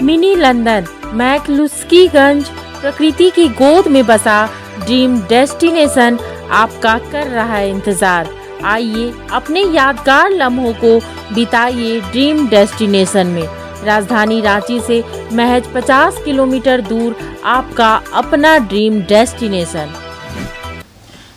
Mini London McCluskieganj प्रकृति की गोद में बसा ड्रीम डेस्टिनेशन आपका कर रहा है इंतजार। आइए अपने यादगार लम्हों को बिताइए ड्रीम डेस्टिनेशन में। राजधानी रांची से महज 50 किलोमीटर दूर आपका अपना ड्रीम डेस्टिनेशन।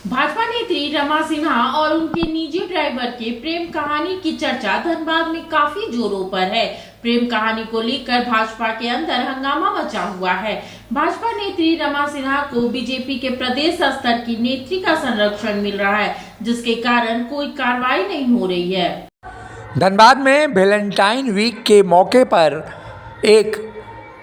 भाजपा नेत्री रमा सिन्हा और उनके निजी ड्राइवर के प्रेम कहानी की चर्चा धनबाद में काफी जोरों पर है। प्रेम कहानी को लेकर भाजपा के अंदर हंगामा मचा हुआ है। भाजपा नेत्री रमा सिन्हा को बीजेपी के प्रदेश स्तर की नेत्री का संरक्षण मिल रहा है, जिसके कारण कोई कार्रवाई नहीं हो रही है। धनबाद में वैलेंटाइन वीक के मौके पर एक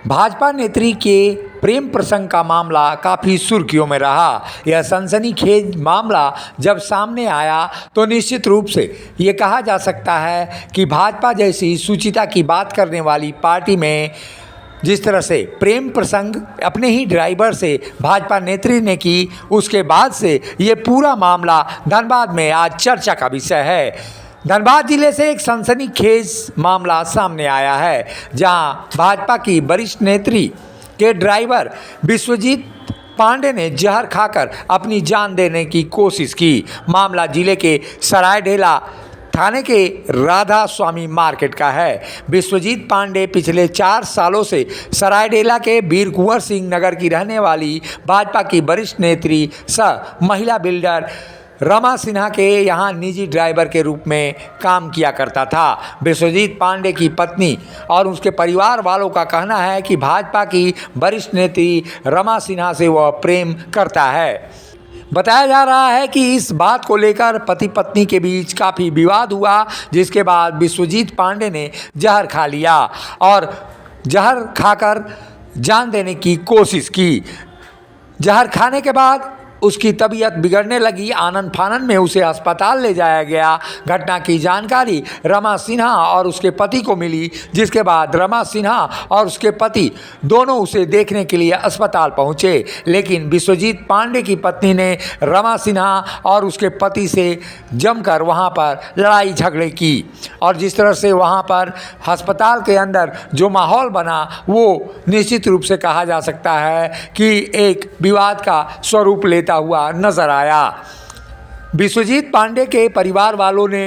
भाजपा नेत्री के प्रेम प्रसंग का मामला काफ़ी सुर्खियों में रहा। यह सनसनीखेज मामला जब सामने आया तो निश्चित रूप से ये कहा जा सकता है कि भाजपा जैसी सुचिता की बात करने वाली पार्टी में जिस तरह से प्रेम प्रसंग अपने ही ड्राइवर से भाजपा नेत्री ने की, उसके बाद से ये पूरा मामला धनबाद में आज चर्चा का विषय है। धनबाद जिले से एक सनसनीखेज मामला सामने आया है, जहां भाजपा की वरिष्ठ नेत्री के ड्राइवर विश्वजीत पांडे ने जहर खाकर अपनी जान देने की कोशिश की। मामला जिले के सरायढेला थाने के राधा स्वामी मार्केट का है। विश्वजीत पांडे पिछले 4 सालों से सरायढेला के वीर कुंवर सिंह नगर की रहने वाली भाजपा की वरिष्ठ नेत्री सह महिला बिल्डर रमा सिन्हा के यहाँ निजी ड्राइवर के रूप में काम किया करता था। विश्वजीत पांडे की पत्नी और उसके परिवार वालों का कहना है कि भाजपा की वरिष्ठ नेत्री रमा सिन्हा से वह प्रेम करता है। बताया जा रहा है कि इस बात को लेकर पति पत्नी के बीच काफ़ी विवाद हुआ, जिसके बाद विश्वजीत पांडे ने जहर खा लिया और जहर खाकर जान देने की कोशिश की। जहर खाने के बाद उसकी तबीयत बिगड़ने लगी। आनन फानन में उसे अस्पताल ले जाया गया। घटना की जानकारी रमा सिन्हा और उसके पति को मिली, जिसके बाद रमा सिन्हा और उसके पति दोनों उसे देखने के लिए अस्पताल पहुंचे। लेकिन विश्वजीत पांडे की पत्नी ने रमा सिन्हा और उसके पति से जमकर वहां पर लड़ाई झगड़े की और जिस तरह से वहां पर अस्पताल के अंदर जो माहौल बना, वो निश्चित रूप से कहा जा सकता है कि एक विवाद का स्वरूप लेता हुआ नजर आया। विश्वजीत पांडे के परिवार वालों ने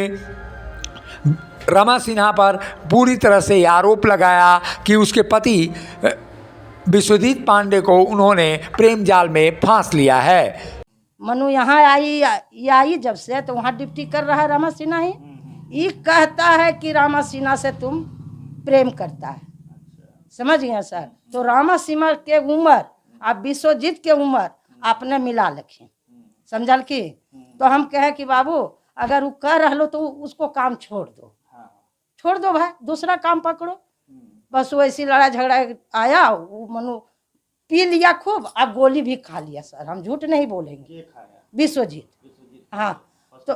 रमा सिन्हा पर पूरी तरह से आरोप लगाया कि उसके पति विश्वजीत पांडे को उन्होंने प्रेम जाल में फांस लिया है। मनु यहाँ आई जब से तो वहाँ ड्यूटी कर रहा है रमा सिन्हा ही। ये कहता है कि रमा सिन्हा से तुम प्रेम करता है, समझ गए सर। तो रमा सिन्हा के उम्र और विश्वजीत के उम्र आपने मिला रखे, समझल की। तो हम कहे कि बाबू अगर वो कर रहा तो उसको काम छोड़ दो भाई, दूसरा काम पकड़ो। बस वैसी लड़ाई झगड़ा आया, वो मनु पी लिया खूब और गोली भी खा लिया सर, हम झूठ नहीं बोलेंगे। विश्वजीत हाँ, तो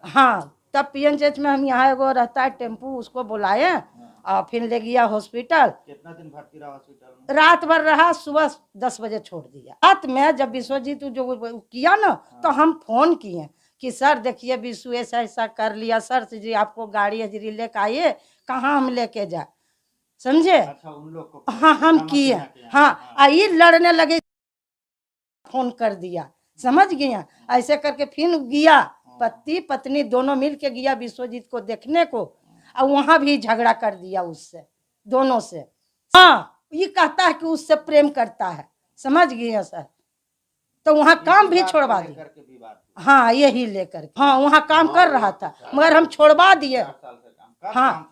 हाँ तब PNH में हम यहाँ एगो रहता है टेम्पू, उसको बुलाए और फिर ले गया हॉस्पिटल। कितना दिन भर्ती रहा हॉस्पिटल में? रात भर रहा, सुबह 10 बजे छोड़ दिया। रात में जब विश्वजीत जो किया ना, तो हम फोन किए कि सर देखिए विश्व ऐसा कर लिया सर जी, आपको गाड़ी हजरी लेकर आइए, कहाँ हम लेके जाए, समझे। अच्छा, उन लोग को हाँ हम किए, हाँ आई लड़ने लगे, फोन कर दिया, समझ गया। ऐसे करके फिर गया, पति पत्नी दोनों मिल के गया विश्वजीत को देखने को, और वहां भी झगड़ा कर दिया उससे, दोनों से। हाँ ये कहता है कि उससे प्रेम करता है, समझ गए सर। तो वहाँ काम भी छोड़वा दिया। हाँ यही लेकर, हाँ वहाँ काम कर रहा था मगर हम छोड़वा दिए। हाँ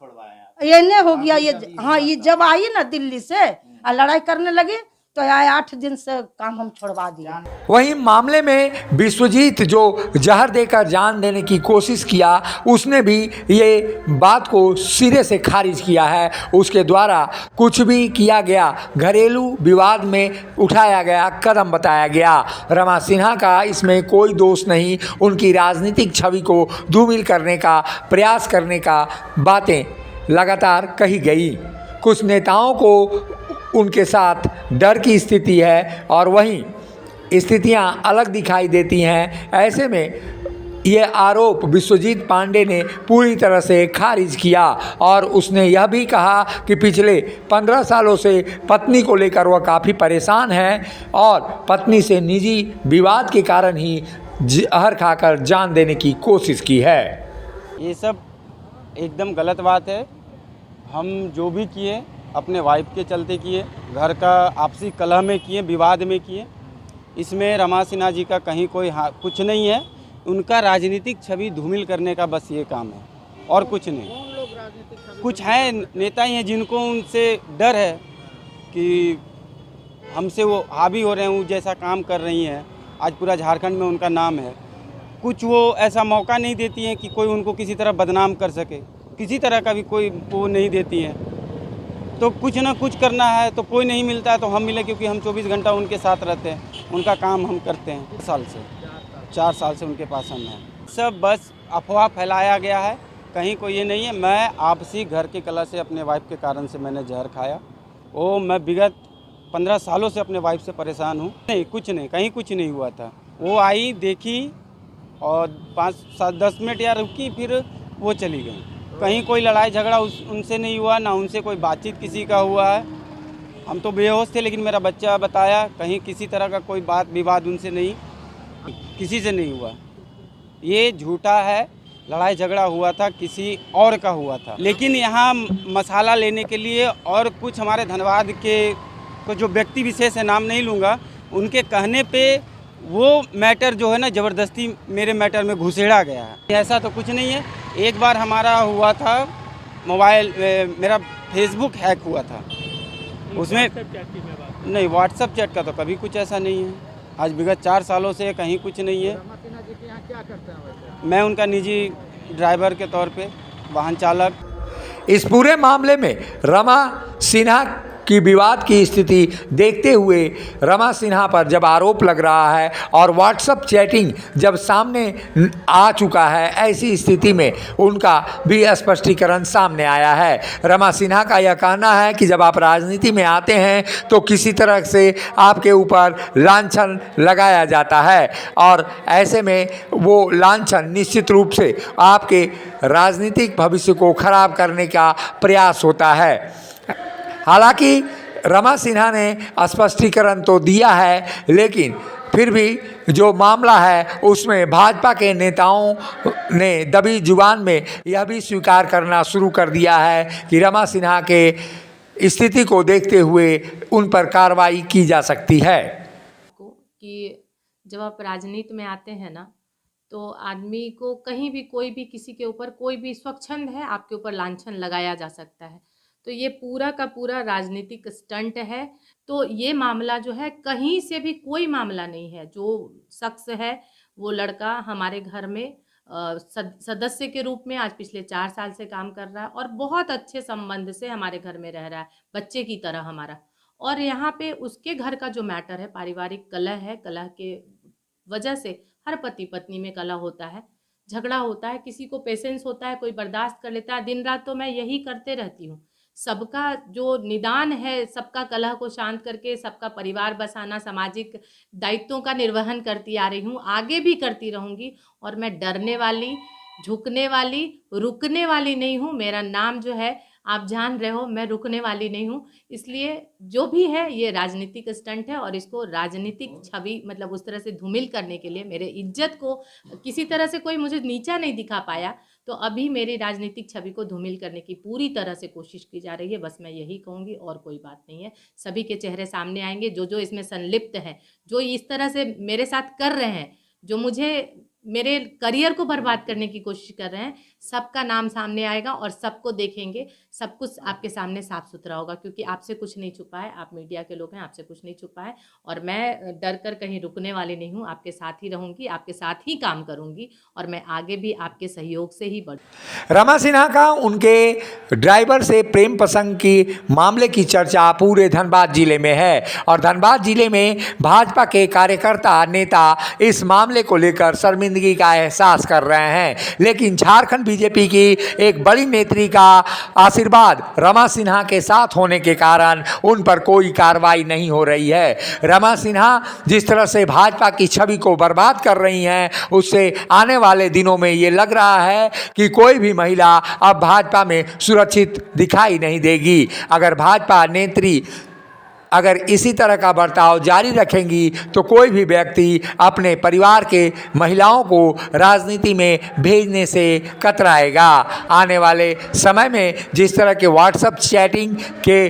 ये नहीं हो गया ये। हाँ ये जब आई ना दिल्ली से और लड़ाई करने लगी तो आए 8 दिन से काम हम छोड़वा दिया। वहीं मामले में विश्वजीत जो जहर देकर जान देने की कोशिश किया, उसने भी ये बात को सिरे से खारिज किया है। उसके द्वारा कुछ भी किया गया घरेलू विवाद में उठाया गया कदम बताया गया। रमा सिन्हा का इसमें कोई दोष नहीं। उनकी राजनीतिक छवि को धूमिल करने का प्रयास करने का बातें लगातार कही गई। कुछ नेताओं को उनके साथ डर की स्थिति है और वहीं स्थितियां अलग दिखाई देती हैं। ऐसे में ये आरोप विश्वजीत पांडे ने पूरी तरह से खारिज किया और उसने यह भी कहा कि पिछले 15 सालों से पत्नी को लेकर वह काफ़ी परेशान है और पत्नी से निजी विवाद के कारण ही जहर खाकर जान देने की कोशिश की है। ये सब एकदम गलत बात है। हम जो भी किए अपने वाइफ के चलते किए, घर का आपसी कलह में किए, विवाद में किए। इसमें रमा सिन्हा जी का कहीं कोई कुछ नहीं है। उनका राजनीतिक छवि धूमिल करने का बस ये काम है और कुछ नहीं। कुछ हैं नेता ही हैं जिनको उनसे डर है कि हमसे वो हावी हो रहे हैं, वो जैसा काम कर रही हैं। आज पूरा झारखंड में उनका नाम है। कुछ वो ऐसा मौका नहीं देती हैं कि कोई उनको किसी तरह बदनाम कर सके, किसी तरह का भी कोई वो नहीं देती हैं। तो कुछ ना कुछ करना है तो कोई नहीं मिलता है तो हम मिले, क्योंकि हम 24 घंटा उनके साथ रहते हैं, उनका काम हम करते हैं। 4 साल से उनके पास हम हैं। सब बस अफवाह फैलाया गया है, कहीं कोई ये नहीं है। मैं आपसी घर की कलह से अपने वाइफ के कारण से मैंने जहर खाया। वो मैं विगत 15 सालों से अपने वाइफ से परेशान हूँ। नहीं, कुछ नहीं, कहीं कुछ नहीं हुआ था। वो आई, देखी और 5-10 मिनट या रुकी, फिर वो चली गई। कहीं कोई लड़ाई झगड़ा उनसे नहीं हुआ, ना उनसे कोई बातचीत किसी का हुआ है। हम तो बेहोश थे, लेकिन मेरा बच्चा बताया कहीं किसी तरह का कोई बात विवाद उनसे नहीं, किसी से नहीं हुआ। ये झूठा है। लड़ाई झगड़ा हुआ था, किसी और का हुआ था। लेकिन यहाँ मसाला लेने के लिए और कुछ हमारे धनबाद के को जो व्यक्ति विशेष है, नाम नहीं लूँगा, उनके कहने पे वो मैटर जो है ना ज़बरदस्ती मेरे मैटर में घुसेड़ा गया है। ऐसा तो कुछ नहीं है। एक बार हमारा हुआ था, मोबाइल मेरा फेसबुक हैक हुआ था, उसमें नहीं, व्हाट्सएप चैट का तो कभी कुछ ऐसा नहीं है। आज विगत 4 सालों से कहीं कुछ नहीं है। मैं उनका निजी ड्राइवर के तौर पे, वाहन चालक। इस पूरे मामले में रमा सिन्हा की विवाद की स्थिति देखते हुए रमा सिन्हा पर जब आरोप लग रहा है और व्हाट्सएप चैटिंग जब सामने आ चुका है, ऐसी स्थिति में उनका भी स्पष्टीकरण सामने आया है। रमा सिन्हा का यह कहना है कि जब आप राजनीति में आते हैं तो किसी तरह से आपके ऊपर लांछन लगाया जाता है और ऐसे में वो लांछन निश्चित रूप से आपके राजनीतिक भविष्य को खराब करने का प्रयास होता है। हालांकि रमा सिन्हा ने स्पष्टीकरण तो दिया है, लेकिन फिर भी जो मामला है उसमें भाजपा के नेताओं ने दबी जुबान में यह भी स्वीकार करना शुरू कर दिया है कि रमा सिन्हा के स्थिति को देखते हुए उन पर कार्रवाई की जा सकती है। कि जब आप राजनीति में आते हैं ना, तो आदमी को कहीं भी कोई भी किसी के ऊपर कोई भी स्वच्छंद है आपके ऊपर लांछन लगाया जा सकता है। तो ये पूरा का पूरा राजनीतिक स्टंट है। तो ये मामला जो है, कहीं से भी कोई मामला नहीं है। जो शख्स है वो लड़का हमारे घर में सदस्य के रूप में आज पिछले 4 साल से काम कर रहा है और बहुत अच्छे संबंध से हमारे घर में रह रहा है, बच्चे की तरह हमारा। और यहाँ पे उसके घर का जो मैटर है, पारिवारिक कलह है, कलह के वजह से हर पति पत्नी में कलह होता है, झगड़ा होता है, किसी को पेशेंस होता है, कोई बर्दाश्त कर लेता है। दिन रात तो मैं यही करते रहती हूँ। सबका जो निदान है, सबका कलह को शांत करके सबका परिवार बसाना, सामाजिक दायित्वों का निर्वहन करती आ रही हूँ, आगे भी करती रहूँगी। और मैं डरने वाली, झुकने वाली, रुकने वाली नहीं हूँ। मेरा नाम जो है आप जान रहे हो, मैं रुकने वाली नहीं हूँ। इसलिए जो भी है ये राजनीतिक स्टंट है और इसको राजनीतिक छवि मतलब उस तरह से धूमिल करने के लिए, मेरे इज्जत को किसी तरह से कोई मुझे नीचा नहीं दिखा पाया, तो अभी मेरी राजनीतिक छवि को धूमिल करने की पूरी तरह से कोशिश की जा रही है। बस मैं यही कहूँगी और कोई बात नहीं है। सभी के चेहरे सामने आएंगे, जो जो इसमें संलिप्त हैं, जो इस तरह से मेरे साथ कर रहे हैं, जो मुझे मेरे करियर को बर्बाद करने की कोशिश कर रहे हैं, सबका नाम सामने आएगा और सबको देखेंगे। सब कुछ आपके सामने साफ सुथरा होगा, क्योंकि आपसे कुछ नहीं छुपा है। आप मीडिया के लोग हैं, आपसे कुछ नहीं छुपा है। और मैं डर कर कहीं रुकने वाली नहीं हूँ, आपके साथ ही रहूँगी, आपके साथ ही काम करूँगी और मैं आगे भी आपके सहयोग से ही बढ़ूँ। रमा सिन्हा का उनके ड्राइवर से प्रेम प्रसंग की मामले की चर्चा पूरे धनबाद जिले में है और धनबाद जिले में भाजपा के कार्यकर्ता नेता इस मामले को लेकर शर्मिंदगी जिंदगी का एहसास कर रहे हैं। लेकिन झारखंड बीजेपी की एक बड़ी नेत्री का आशीर्वाद रमा सिन्हा के साथ होने के कारण उन पर कोई कार्रवाई नहीं हो रही है। रमा सिन्हा जिस तरह से भाजपा की छवि को बर्बाद कर रही हैं, उससे आने वाले दिनों में ये लग रहा है कि कोई भी महिला अब भाजपा में सुरक्षित दिखाई नहीं देगी। अगर भाजपा नेत्री अगर इसी तरह का बर्ताव जारी रखेंगी तो कोई भी व्यक्ति अपने परिवार के महिलाओं को राजनीति में भेजने से कतराएगा। आने वाले समय में जिस तरह के व्हाट्सएप चैटिंग के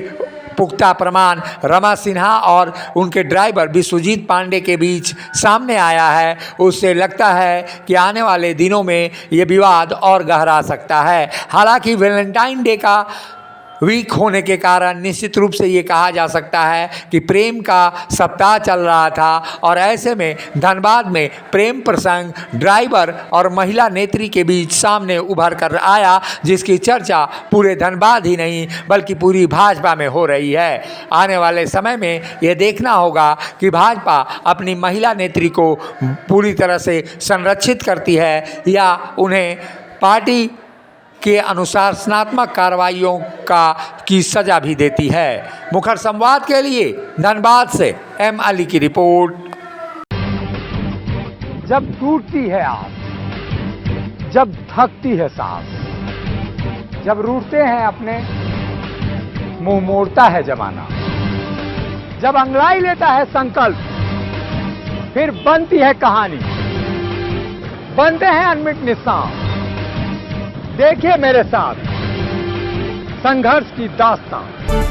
पुख्ता प्रमाण रमा सिन्हा और उनके ड्राइवर विश्वजीत पांडे के बीच सामने आया है, उससे लगता है कि आने वाले दिनों में ये विवाद और गहरा सकता है। हालांकि वैलेंटाइन डे का वीक होने के कारण निश्चित रूप से ये कहा जा सकता है कि प्रेम का सप्ताह चल रहा था और ऐसे में धनबाद में प्रेम प्रसंग ड्राइवर और महिला नेत्री के बीच सामने उभर कर आया, जिसकी चर्चा पूरे धनबाद ही नहीं बल्कि पूरी भाजपा में हो रही है। आने वाले समय में ये देखना होगा कि भाजपा अपनी महिला नेत्री को पूरी तरह से संरक्षित करती है या उन्हें पार्टी के अनुशासनात्मक कार्रवाइयों की सजा भी देती है। मुखर संवाद के लिए धनबाद से एम अली की रिपोर्ट। जब टूटती है आस, जब थकती है सांस, जब रूठते हैं अपने, मुंह मोड़ता है जमाना, जब अंगड़ाई लेता है संकल्प, फिर बनती है कहानी, बनते हैं अनमिट निशान। देखिए मेरे साथ संघर्ष की दास्तान।